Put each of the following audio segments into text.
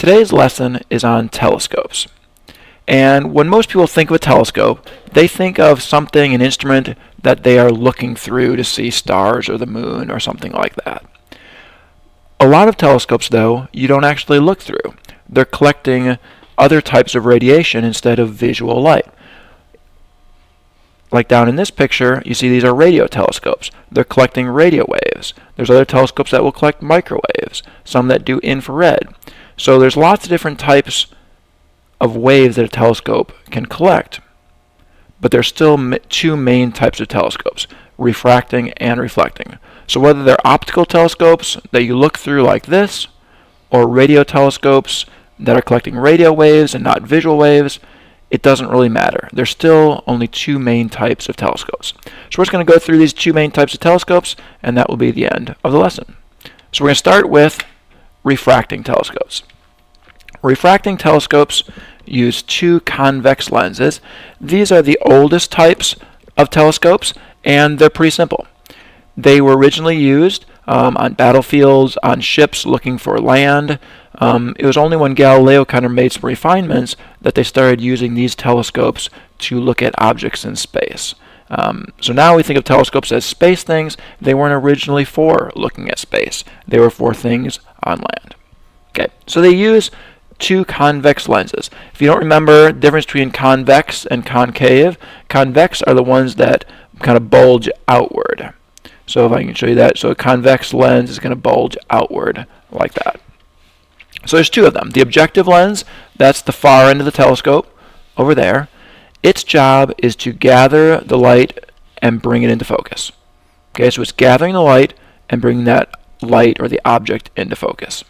Today's lesson is on telescopes. And when most people think of a telescope, they think of something, an instrument that they are looking through to see stars or the moon or something like that. A lot of telescopes, though, you don't actually look through. They're collecting other types of radiation instead of visual light. Like down in this picture, you see these are radio telescopes. They're collecting radio waves. There's other telescopes that will collect microwaves, some that do infrared. So there's lots of different types of waves that a telescope can collect. But there's still two main types of telescopes, refracting and reflecting. So whether they're optical telescopes that you look through like this, or radio telescopes that are collecting radio waves and not visual waves, it doesn't really matter. There's still only two main types of telescopes. So we're just going to go through these two main types of telescopes, and that will be the end of the lesson. So we're going to start with refracting telescopes. Refracting telescopes use two convex lenses. These are the oldest types of telescopes, and they're pretty simple. They were originally used on battlefields, on ships looking for land. It was only when Galileo kind of made some refinements that they started using these telescopes to look at objects in space. So now we think of telescopes as space things. They weren't originally for looking at space. They were for things on land. Okay, so they use two convex lenses. If you don't remember the difference between convex and concave, convex are the ones that kind of bulge outward. So if I can show you that, so a convex lens is going to bulge outward like that. So there's two of them. The objective lens, that's the far end of the telescope over there. Its job is to gather the light and bring it into focus. Okay, so it's gathering the light and bringing that light or the object into focus.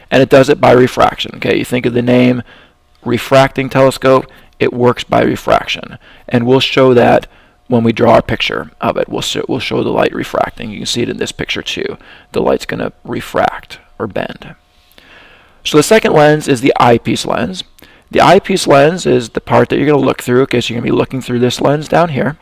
And it does it by refraction. Okay, you think of the name refracting telescope, it works by refraction. And we'll show that when we draw a picture of it. We'll show the light refracting. You can see it in this picture too. The light's going to refract or bend. So the second lens is the eyepiece lens. The eyepiece lens is the part that you're going to look through. Okay, so you're going to be looking through this lens down here.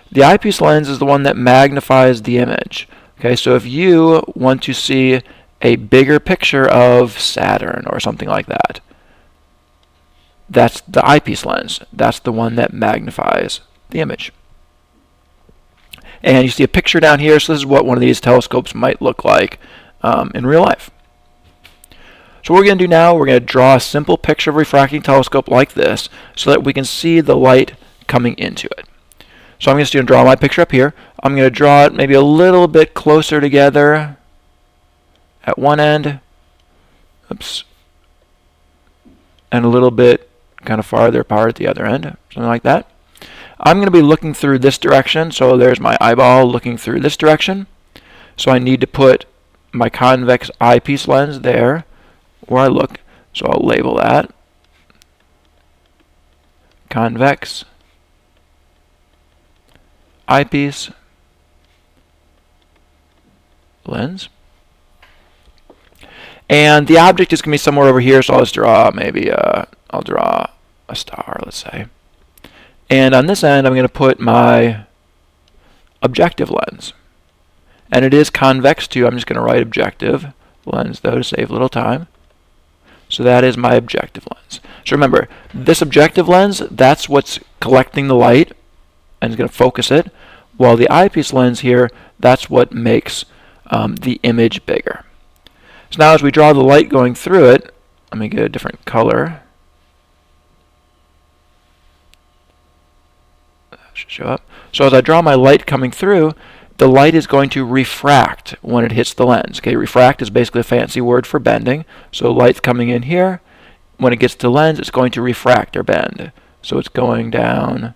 The eyepiece lens is the one that magnifies the image. Okay, so if you want to see a bigger picture of Saturn or something like that, that's the eyepiece lens. That's the one that magnifies the image. And you see a picture down here, so this is what one of these telescopes might look like in real life. So what we're going to do now, we're going to draw a simple picture of a refracting telescope like this so that we can see the light coming into it. So I'm just going to draw my picture up here. I'm going to draw it maybe a little bit closer together at one end. Oops. And a little bit kind of farther apart at the other end, something like that. I'm going to be looking through this direction, so there's my eyeball looking through this direction. So I need to put my convex eyepiece lens there where I look. So I'll label that convex eyepiece lens. And the object is going to be somewhere over here, so I'll just draw I'll draw a star, let's say. And on this end, I'm going to put my objective lens. And it is convex too. I'm just going to write objective lens, though, to save a little time. So that is my objective lens. So remember, this objective lens, that's what's collecting the light and is going to focus it, while the eyepiece lens here, that's what makes the image bigger. So now as we draw the light going through it, let me get a different color. Should show up. So as I draw my light coming through, the light is going to refract when it hits the lens. Okay, refract is basically a fancy word for bending. So light's coming in here. When it gets to the lens, it's going to refract or bend. So it's going down.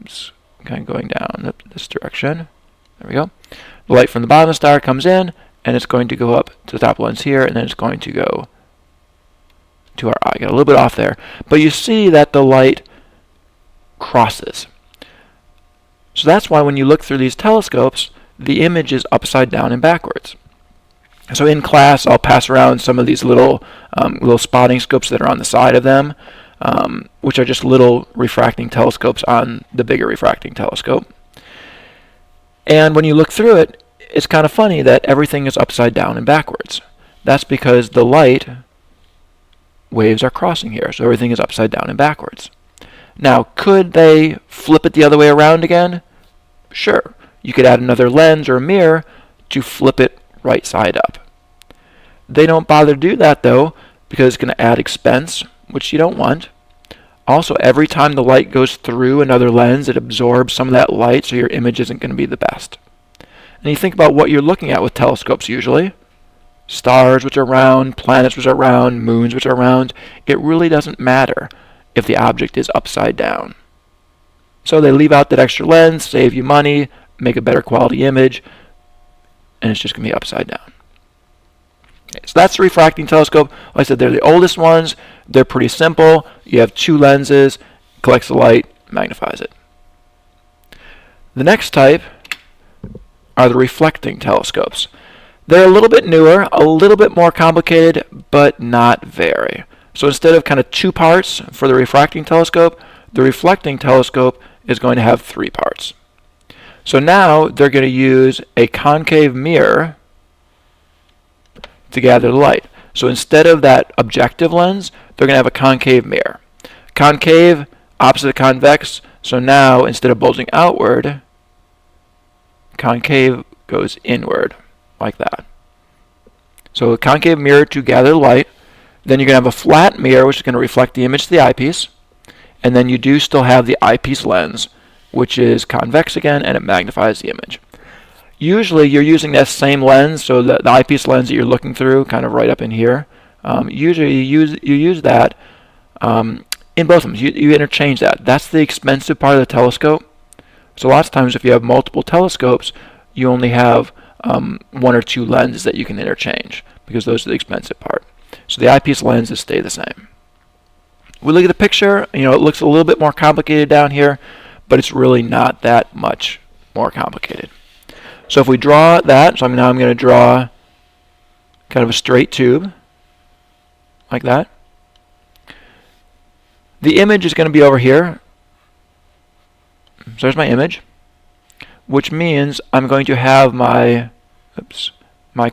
Oops, kind of going down this direction. There we go. The light from the bottom of the star comes in, and it's going to go up to the top of the lens here, and then it's going to go to our eye. Got a little bit off there. But you see that the light crosses. So that's why when you look through these telescopes, the image is upside down and backwards. So in class, I'll pass around some of these little spotting scopes that are on the side of them, which are just little refracting telescopes on the bigger refracting telescope. And when you look through it, it's kind of funny that everything is upside down and backwards. That's because the light waves are crossing here, so everything is upside down and backwards. Now, could they flip it the other way around again? Sure. You could add another lens or a mirror to flip it right side up. They don't bother to do that, though, because it's going to add expense, which you don't want. Also, every time the light goes through another lens, it absorbs some of that light, so your image isn't going to be the best. And you think about what you're looking at with telescopes usually. Stars which are round, planets which are round, moons which are round. It really doesn't matter if the object is upside down. So they leave out that extra lens, save you money, make a better quality image, and it's just going to be upside down. Okay, so that's the refracting telescope. Like I said, they're the oldest ones. They're pretty simple. You have two lenses, collects the light, magnifies it. The next type are the reflecting telescopes. They're a little bit newer, a little bit more complicated, but not very. So instead of kind of two parts for the refracting telescope, the reflecting telescope is going to have three parts. So now they're going to use a concave mirror to gather the light. So instead of that objective lens, they're going to have a concave mirror. Concave, opposite of convex, so now instead of bulging outward, concave goes inward, like that. So a concave mirror to gather light. Then you're going to have a flat mirror, which is going to reflect the image to the eyepiece. And then you do still have the eyepiece lens, which is convex again, and it magnifies the image. Usually you're using that same lens, so the eyepiece lens that you're looking through, kind of right up in here. Usually you use that in both of them. You interchange that. That's the expensive part of the telescope. So lots of times if you have multiple telescopes, you only have one or two lenses that you can interchange, because those are the expensive part. So the eyepiece lenses stay the same. We look at the picture, it looks a little bit more complicated down here, but it's really not that much more complicated. So if we draw that, so now I'm going to draw kind of a straight tube, like that. The image is going to be over here. So there's my image, which means I'm going to have my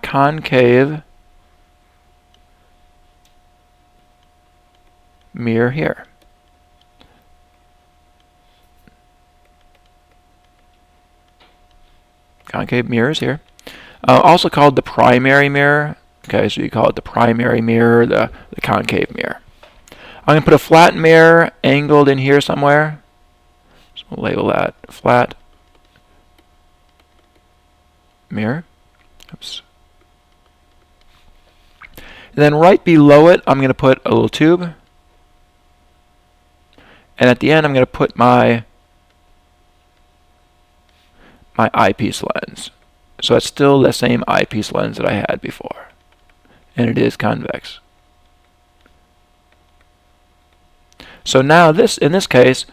concave mirror here. Concave mirror is here. Also called the primary mirror. Okay, so you call it the primary mirror, the concave mirror. I'm going to put a flat mirror angled in here somewhere. So we'll label that flat mirror. Oops. And then right below it, I'm going to put a little tube. And at the end, I'm going to put my eyepiece lens. So it's still the same eyepiece lens that I had before. And it is convex. So now in this case,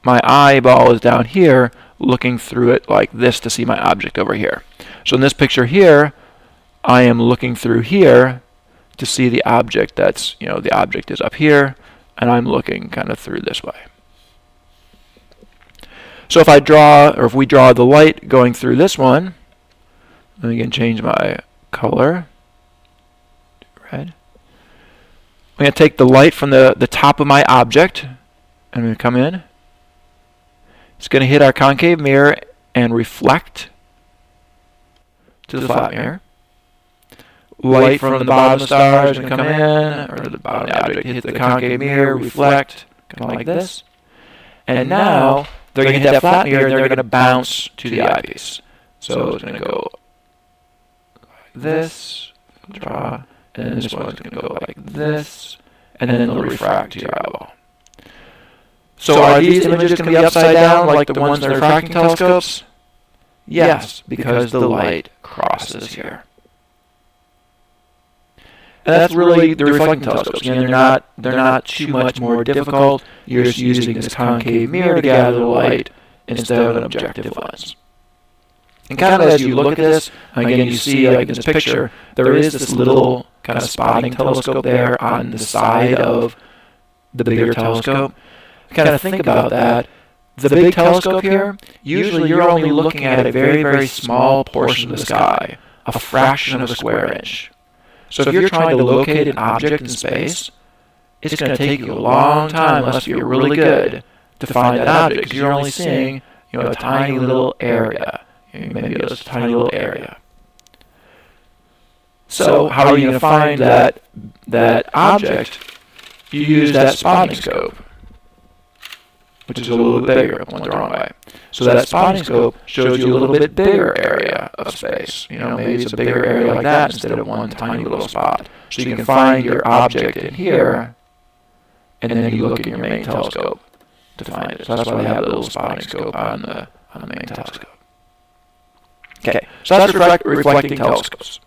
my eyeball is down here looking through it like this to see my object over here. So in this picture here, I am looking through here to see the object that's, the object is up here, and I'm looking kind of through this way. So if we draw the light going through this one, let me again change my color to red. I'm going to take the light from the top of my object, and I'm going to come in. It's going to hit our concave mirror and reflect to the flat mirror. Light from the bottom of the star is going to come in, or the bottom of the object hit the concave mirror, reflect, kind of like this. And now they're going to hit that flat mirror, and they're going to bounce to the eyepiece. So it's going to go like this, draw, and then this one's going to go like this, and then it'll refract to your eyeball. So are these images going to be upside down like the ones in the refracting telescopes? Yes, because the light crosses here. And that's really the reflecting telescopes. Again, they're not too much more difficult. You're just using this concave mirror to gather the light instead of an objective lens. And kind of as you look at this, again, you see like in this picture, there is this little kind of spotting telescope there on the side of the bigger telescope. Kind of think about that. The big telescope here, usually you're only looking at a very, very small portion of the sky, a fraction of a square inch. So if you're trying to locate an object in space, it's going to take you a long time, unless you're really good, to find that object, because you're only seeing, a tiny little area. Maybe just a tiny little area. So how are you going to find that object? You use that spotting scope, which is a little bit bigger. I went the wrong way. So that spotting scope shows you a little bit bigger area of space. Maybe it's a bigger area like that instead of one tiny little spot. So you can find your object in here, and then you look at your main telescope to find it. So that's why they have the little spotting scope on the main telescope. Okay, so that's reflecting telescopes.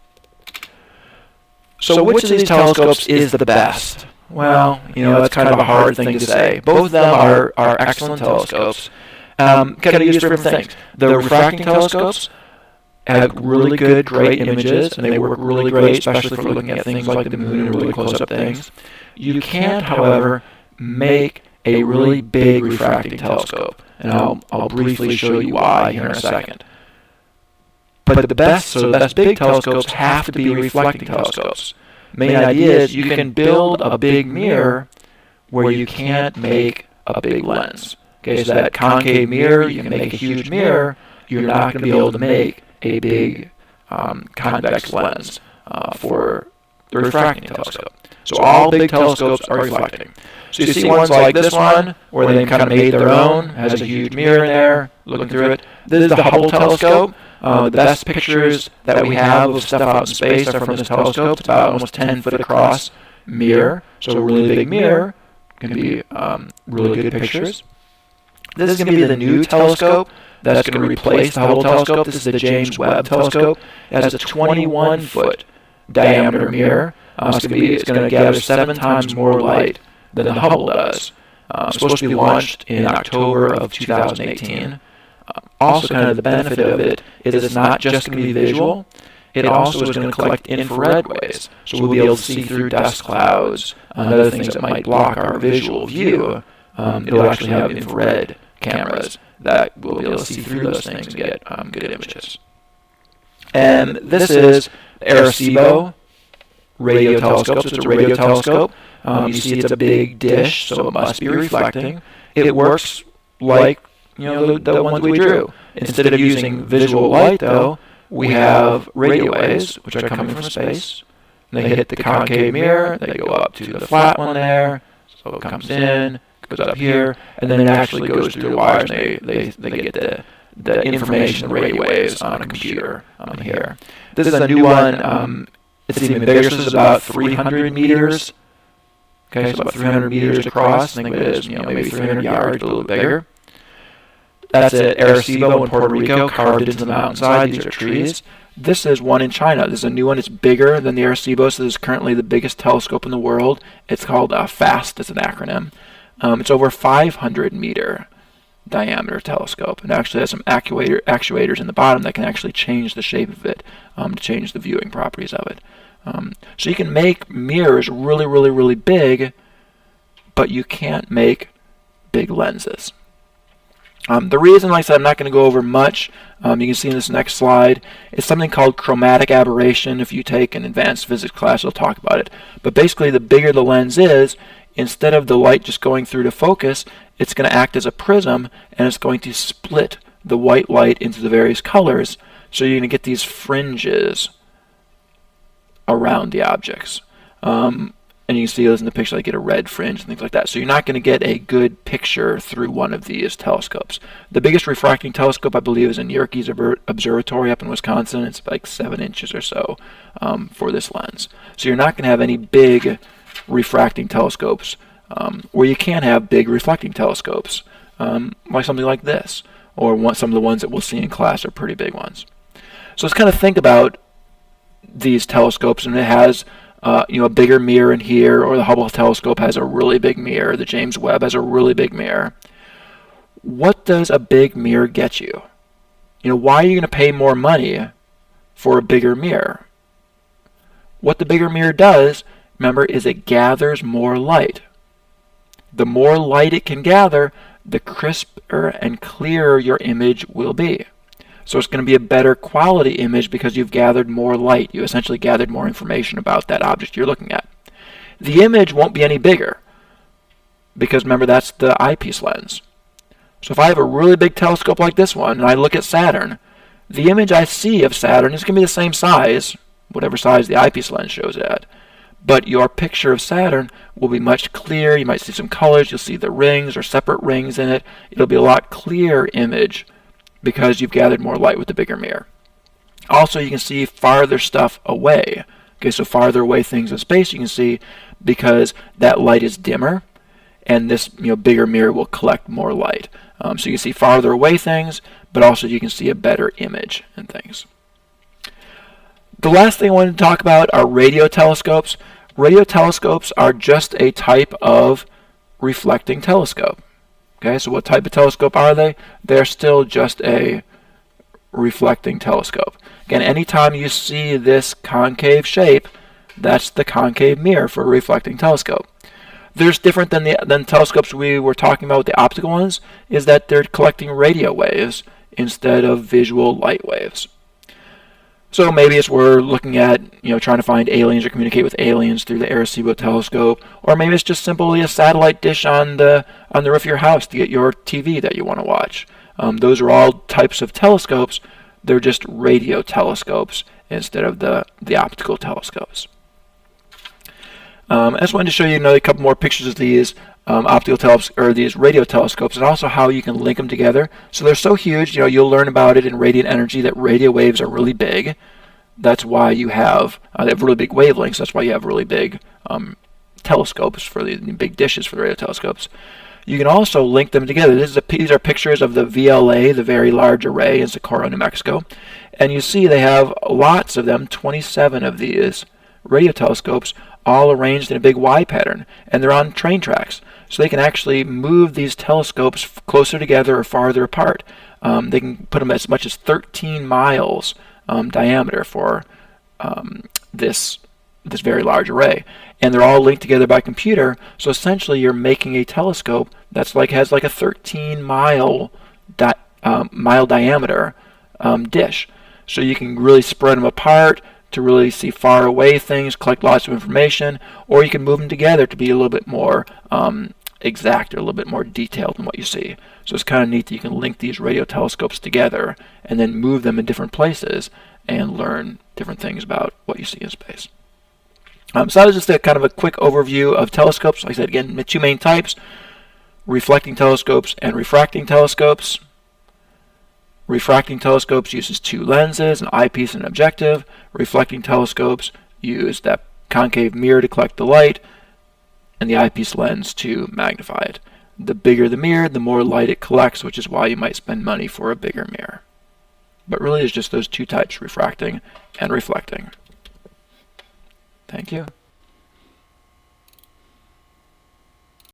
So which of these telescopes is the best? Well, that's kind of a hard thing to say. Both of them are excellent telescopes. Can be used for different things. The refracting telescopes have really good, great images, and they work really great, especially for looking at things like the moon and really close-up things. You can't, however, make a really big refracting telescope, and I'll briefly show you why here in a second. But the best big telescopes have to be reflecting telescopes. Main idea is you can build a big mirror where you can't make a big lens. Okay, so that concave mirror, you can make a huge mirror. You're not going to be able to make a big convex lens for the refracting telescope. So all big telescopes are reflecting. So you see ones like this one, where they kind of made their own, has a huge mirror in there, looking through it. This is the Hubble telescope. The best pictures that we have of stuff out in space are from this telescope. It's about almost 10 foot across mirror, so a really big mirror. Can be really good pictures. This is going to be the new telescope that's going to replace the Hubble telescope. This is the James Webb telescope. It has a 21-foot diameter mirror. It's going to gather 7 times more light than the Hubble does. It's supposed to be launched in October of 2018. Also, kind of the benefit of it is it's not just going to be visual. It also is going to collect infrared waves. So we'll be able to see through dust clouds and other things that might block our visual view. It'll actually have infrared cameras that will be able to see through those things and get good images. And this is the Arecibo radio telescope. So it's a radio telescope. You see it's a big dish, so it must be reflecting. It works like the ones we drew. Instead of using visual light, though, we have radio waves, which are coming from space. And they hit the concave mirror. They go up to the flat one there. So it comes in, goes up here, and then it actually goes through the wires. And they get the information, the radio waves on a computer here. This is a new one. It's even bigger. This is about 300 meters. Okay, so about 300 meters across. I think it is, maybe 300 yards, a little bigger. That's at Arecibo in Puerto Rico, carved into the mountainside. These are trees. This is one in China. This is a new one. It's bigger than the Arecibo, so this is currently the biggest telescope in the world. It's called FAST. It's an acronym. It's over 500-meter diameter telescope. And actually has some actuators in the bottom that can actually change the shape of it to change the viewing properties of it. So you can make mirrors really, really, really big, but you can't make big lenses. The reason, like I said, I'm not going to go over much, you can see in this next slide, it's something called chromatic aberration. If you take an advanced physics class, they'll talk about it. But basically, the bigger the lens is, instead of the light just going through to focus, it's going to act as a prism, and it's going to split the white light into the various colors, so you're going to get these fringes around the objects. And you can see those in the picture, like get a red fringe and things like that. So you're not going to get a good picture through one of these telescopes. The biggest refracting telescope, I believe, is in Yerkes Observatory up in Wisconsin. It's like 7 inches or so for this lens. So you're not going to have any big refracting telescopes where you can have big reflecting telescopes, like something like this, or some of the ones that we'll see in class are pretty big ones. So let's kind of think about these telescopes, and it has a bigger mirror in here, or the Hubble telescope has a really big mirror, the James Webb has a really big mirror. What does a big mirror get you? Why are you going to pay more money for a bigger mirror? What the bigger mirror does, remember, is it gathers more light. The more light it can gather, the crisper and clearer your image will be. So it's going to be a better quality image because you've gathered more light. You essentially gathered more information about that object you're looking at. The image won't be any bigger. because remember, that's the eyepiece lens. So if I have a really big telescope like this one and I look at Saturn, the image I see of Saturn is going to be the same size, whatever size the eyepiece lens shows it at. But your picture of Saturn will be much clearer. You might see some colors. You'll see the rings or separate rings in it. It'll be a lot clearer image because you've gathered more light with the bigger mirror. Also, you can see farther stuff away. Okay, so farther away things in space you can see because that light is dimmer, and this bigger mirror will collect more light. So you can see farther away things, but also you can see a better image and things. The last thing I wanted to talk about are radio telescopes. Radio telescopes are just a type of reflecting telescope. Okay, so what type of telescope are they? They're still just a reflecting telescope. Again, anytime you see this concave shape, that's the concave mirror for a reflecting telescope. There's different than telescopes we were talking about with the optical ones, is that they're collecting radio waves instead of visual light waves. So maybe it's we're looking at, trying to find aliens or communicate with aliens through the Arecibo telescope, or maybe it's just simply a satellite dish on the roof of your house to get your TV that you want to watch. Those are all types of telescopes. They're just radio telescopes instead of the optical telescopes. I just wanted to show you a couple more pictures of these optical telescopes or these radio telescopes, and also how you can link them together. So they're so huge. You'll learn about it in radiant energy that radio waves are really big. That's why they have really big wavelengths. That's why you have really big telescopes for the big dishes for the radio telescopes. You can also link them together. These are pictures of the VLA, the Very Large Array, in Socorro, New Mexico. And you see they have lots of them, 27 of these radio telescopes, all arranged in a big Y pattern. And they're on train tracks. So they can actually move these telescopes closer together or farther apart. They can put them as much as 13 miles diameter for this very large array, and they're all linked together by computer. So essentially, you're making a telescope that's has like a 13-mile diameter dish. So you can really spread them apart to really see far away things, collect lots of information, or you can move them together to be a little bit more exact or a little bit more detailed in what you see. So it's kind of neat that you can link these radio telescopes together and then move them in different places and learn different things about what you see in space. So that was just a kind of a quick overview of telescopes. Like I said, again, the two main types, reflecting telescopes and refracting telescopes. Refracting telescopes uses two lenses, an eyepiece and an objective. Reflecting telescopes use that concave mirror to collect the light, and the eyepiece lens to magnify it. The bigger the mirror, the more light it collects, which is why you might spend money for a bigger mirror. But really, it's just those two types, refracting and reflecting. Thank you.